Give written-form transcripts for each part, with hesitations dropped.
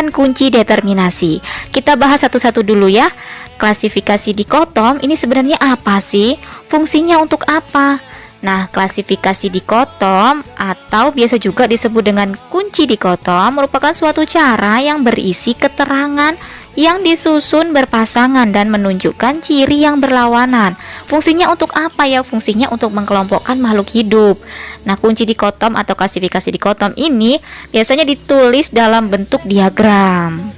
dengan kunci determinasi. Kita bahas satu-satu dulu ya. Klasifikasi dikotom ini sebenarnya apa sih? Fungsinya untuk apa? Nah, klasifikasi dikotom atau biasa juga disebut dengan kunci dikotom merupakan suatu cara yang berisi keterangan yang disusun berpasangan dan menunjukkan ciri yang berlawanan. Fungsinya untuk apa ya? Fungsinya untuk mengkelompokkan makhluk hidup. Nah, kunci dikotom atau klasifikasi dikotom ini biasanya ditulis dalam bentuk diagram.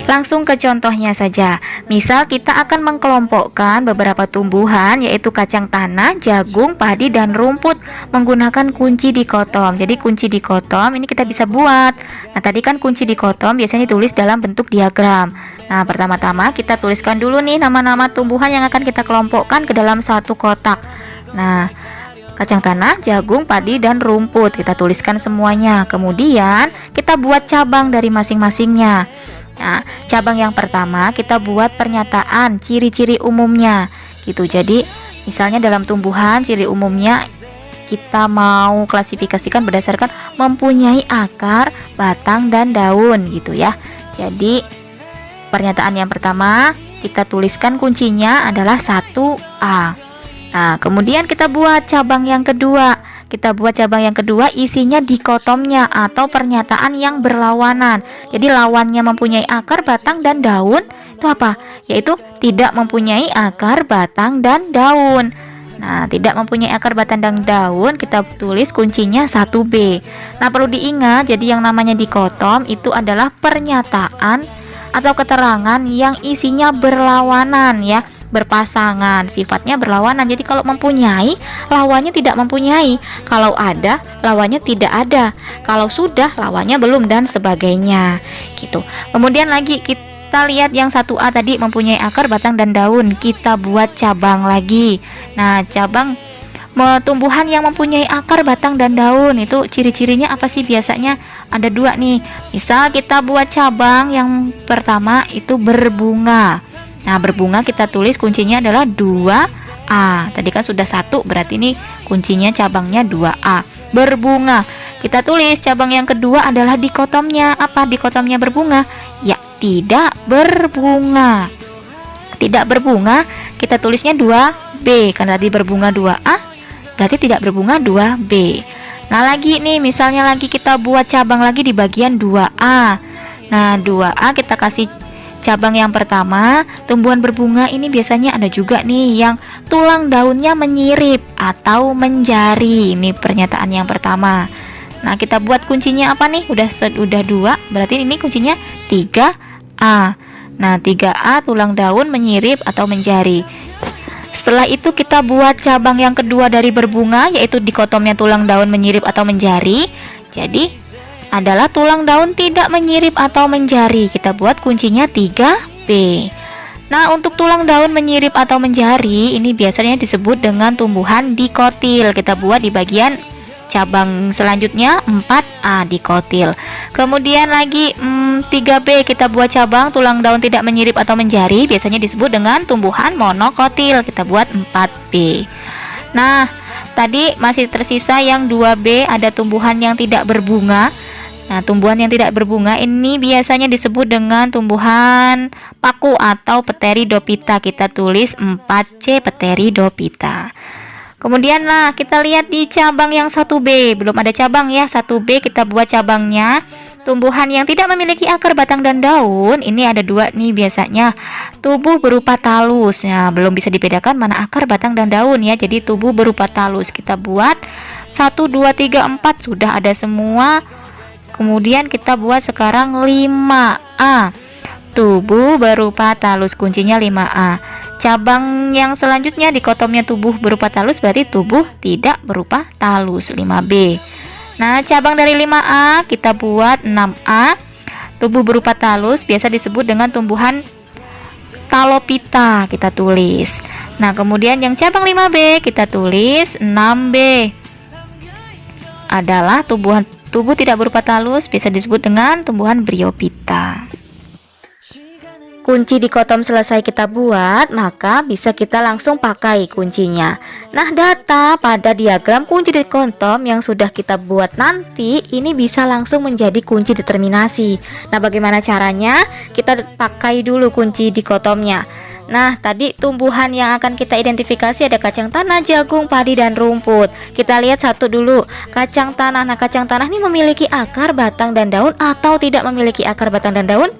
Langsung ke contohnya saja. Misal kita akan mengkelompokkan beberapa tumbuhan yaitu kacang tanah, jagung, padi, dan rumput menggunakan kunci dikotom. Jadi kunci dikotom ini kita bisa buat. Nah, tadi kan kunci dikotom biasanya ditulis dalam bentuk diagram. Nah, pertama-tama kita tuliskan dulu nih nama-nama tumbuhan yang akan kita kelompokkan ke dalam satu kotak. Nah, kacang tanah, jagung, padi, dan rumput kita tuliskan semuanya. Kemudian kita buat cabang dari masing-masingnya. Nah, cabang yang pertama kita buat pernyataan ciri-ciri umumnya gitu. Jadi misalnya dalam tumbuhan ciri umumnya kita mau klasifikasikan berdasarkan mempunyai akar, batang, dan daun gitu ya. Jadi pernyataan yang pertama kita tuliskan kuncinya adalah 1A. Nah, kemudian kita buat cabang yang kedua. Kita buat cabang yang kedua isinya dikotomnya atau pernyataan yang berlawanan. Jadi lawannya mempunyai akar, batang, dan daun itu apa? Yaitu tidak mempunyai akar, batang, dan daun. Nah, tidak mempunyai akar, batang, dan daun kita tulis kuncinya 1B. Nah, perlu diingat jadi yang namanya dikotom itu adalah pernyataan atau keterangan yang isinya berlawanan ya, berpasangan, sifatnya berlawanan. Jadi kalau mempunyai, lawannya tidak mempunyai. Kalau ada, lawannya tidak ada. Kalau sudah, lawannya belum, dan sebagainya gitu. Kemudian lagi kita lihat yang 1A tadi mempunyai akar, batang, dan daun. Kita buat cabang lagi. Nah, cabang tumbuhan yang mempunyai akar, batang, dan daun itu ciri-cirinya apa sih? Biasanya ada 2 nih. Misal kita buat cabang yang pertama itu berbunga. Nah, berbunga kita tulis kuncinya adalah 2A. Tadi kan sudah 1, berarti ini kuncinya cabangnya 2A. Berbunga. Kita tulis cabang yang kedua adalah dikotomnya. Apa dikotomnya berbunga? Ya, tidak berbunga. Tidak berbunga, kita tulisnya 2B. Karena tadi berbunga 2A, berarti tidak berbunga 2B. Nah, lagi nih, misalnya lagi kita buat cabang lagi di bagian 2A. Nah, 2A kita kasih cabang yang pertama, tumbuhan berbunga ini biasanya ada juga nih yang tulang daunnya menyirip atau menjari. Ini pernyataan yang pertama. Nah, kita buat kuncinya apa nih? Udah 2, berarti ini kuncinya 3A. Nah, 3A tulang daun menyirip atau menjari. Setelah itu kita buat cabang yang kedua dari berbunga, yaitu dikotomnya tulang daun menyirip atau menjari. Jadi adalah tulang daun tidak menyirip atau menjari. Kita buat kuncinya 3B. Nah, untuk tulang daun menyirip atau menjari ini biasanya disebut dengan tumbuhan dikotil. Kita buat di bagian cabang selanjutnya 4A, dikotil. Kemudian lagi 3B kita buat cabang tulang daun tidak menyirip atau menjari, biasanya disebut dengan tumbuhan monokotil. Kita buat 4B. Nah, tadi masih tersisa yang 2B, ada tumbuhan yang tidak berbunga. Nah, tumbuhan yang tidak berbunga ini biasanya disebut dengan tumbuhan paku atau Pteridophyta. Kita tulis 4C, Pteridophyta. Kemudian lah kita lihat di cabang yang 1B. Belum ada cabang ya, 1B kita buat cabangnya. Tumbuhan yang tidak memiliki akar, batang, dan daun. Ini ada 2 nih biasanya. Tubuh berupa talus. Nah, belum bisa dibedakan mana akar, batang, dan daun ya. Jadi tubuh berupa talus. Kita buat 1, 2, 3, 4. Sudah ada semua. Kemudian kita buat sekarang 5A. Tubuh berupa talus, kuncinya 5A. Cabang yang selanjutnya dikotomnya tubuh berupa talus, berarti tubuh tidak berupa talus, 5B. Nah, cabang dari 5A kita buat 6A. Tubuh berupa talus biasa disebut dengan tumbuhan Talophyta, kita tulis. Nah, kemudian yang cabang 5B kita tulis 6B. Adalah tubuh tidak berupa talus, bisa disebut dengan tumbuhan Bryophyta. kunci dikotom selesai kita buat, maka bisa kita langsung pakai kuncinya. Nah, data pada diagram kunci dikotom yang sudah kita buat nanti, ini bisa langsung menjadi kunci determinasi. Nah, bagaimana caranya? Kita pakai dulu kunci dikotomnya. Nah, tadi tumbuhan yang akan kita identifikasi ada kacang tanah, jagung, padi, dan rumput. Kita lihat satu dulu, kacang tanah. Nah, kacang tanah ini memiliki akar, batang, dan daun atau tidak memiliki akar, batang, dan daun?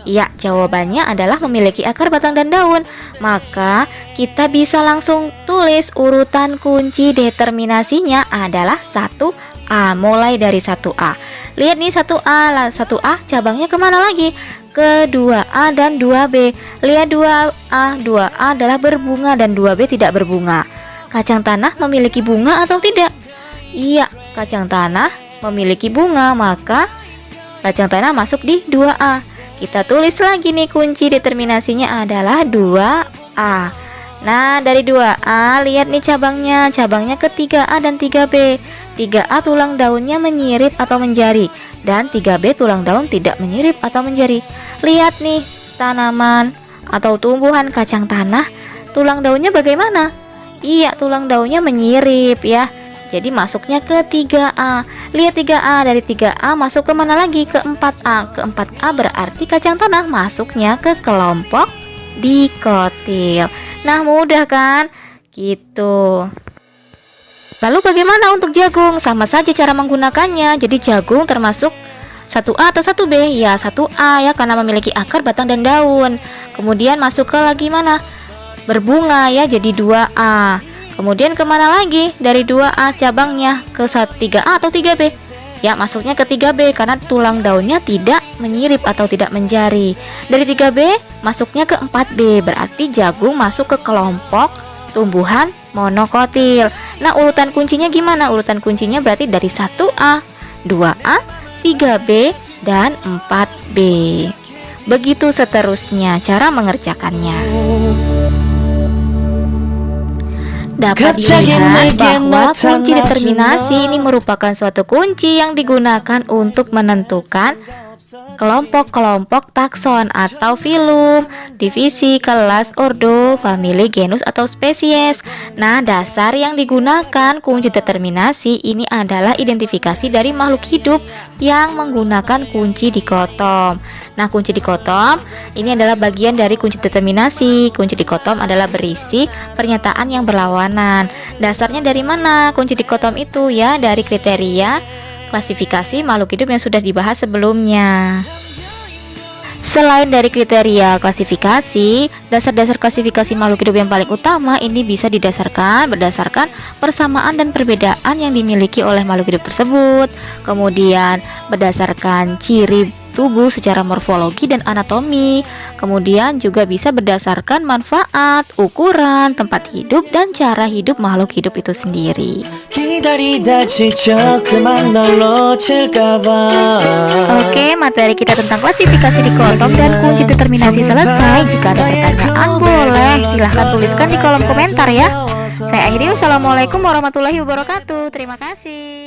Ya, jawabannya adalah memiliki akar, batang, dan daun. Maka kita bisa langsung tulis urutan kunci determinasinya adalah 1A. Mulai dari 1A. Lihat nih 1A lah, 1A cabangnya kemana lagi? Ke 2A dan 2B. Lihat 2A adalah berbunga dan 2B tidak berbunga. Kacang tanah memiliki bunga atau tidak? Iya, kacang tanah memiliki bunga, maka kacang tanah masuk di 2A. Kita tulis lagi nih kunci determinasinya adalah 2A. Nah, dari 2A lihat nih cabangnya ke 3A dan 3B. 3A tulang daunnya menyirip atau menjari, dan 3B tulang daun tidak menyirip atau menjari. Lihat nih tanaman atau tumbuhan kacang tanah, tulang daunnya bagaimana? Iya, tulang daunnya menyirip ya. Jadi masuknya ke 3A. Lihat 3A, dari 3A masuk ke mana lagi? Ke 4A. Ke 4A berarti kacang tanah masuknya ke kelompok dikotil. Nah, mudah kan? Gitu. Lalu bagaimana untuk jagung? Sama saja cara menggunakannya. Jadi jagung termasuk 1A atau 1B? Ya, 1A ya, karena memiliki akar, batang, dan daun. Kemudian masuk ke lagi mana? Berbunga ya, jadi 2A. Kemudian kemana lagi? Dari 2A cabangnya ke 3A atau 3B? Ya, masuknya ke 3B karena tulang daunnya tidak menyirip atau tidak menjari. Dari 3B masuknya ke 4B, berarti jagung masuk ke kelompok tumbuhan monokotil. Nah, urutan kuncinya gimana? Urutan kuncinya berarti dari 1A, 2A, 3B, dan 4B. Begitu seterusnya cara mengerjakannya. Dapat dilihat bahwa kunci determinasi ini merupakan suatu kunci yang digunakan untuk menentukan kelompok-kelompok takson atau filum, divisi, kelas, ordo, famili, genus, atau spesies. Nah, dasar yang digunakan kunci determinasi ini adalah identifikasi dari makhluk hidup yang menggunakan kunci dikotom. Nah, kunci dikotom ini adalah bagian dari kunci determinasi. Kunci dikotom adalah berisi pernyataan yang berlawanan. Dasarnya dari mana kunci dikotom itu? Ya, dari kriteria klasifikasi makhluk hidup yang sudah dibahas sebelumnya. Selain dari kriteria klasifikasi, dasar-dasar klasifikasi makhluk hidup yang paling utama ini bisa berdasarkan persamaan dan perbedaan yang dimiliki oleh makhluk hidup tersebut. Kemudian berdasarkan ciri tubuh secara morfologi dan anatomi. Kemudian juga bisa berdasarkan manfaat, ukuran, tempat hidup, dan cara hidup makhluk hidup itu sendiri. Oke, materi kita tentang klasifikasi dikotom dan kunci determinasi selesai. Jika ada pertanyaan, boleh silahkan tuliskan di kolom komentar ya. Saya akhiri, wassalamualaikum warahmatullahi wabarakatuh. Terima kasih.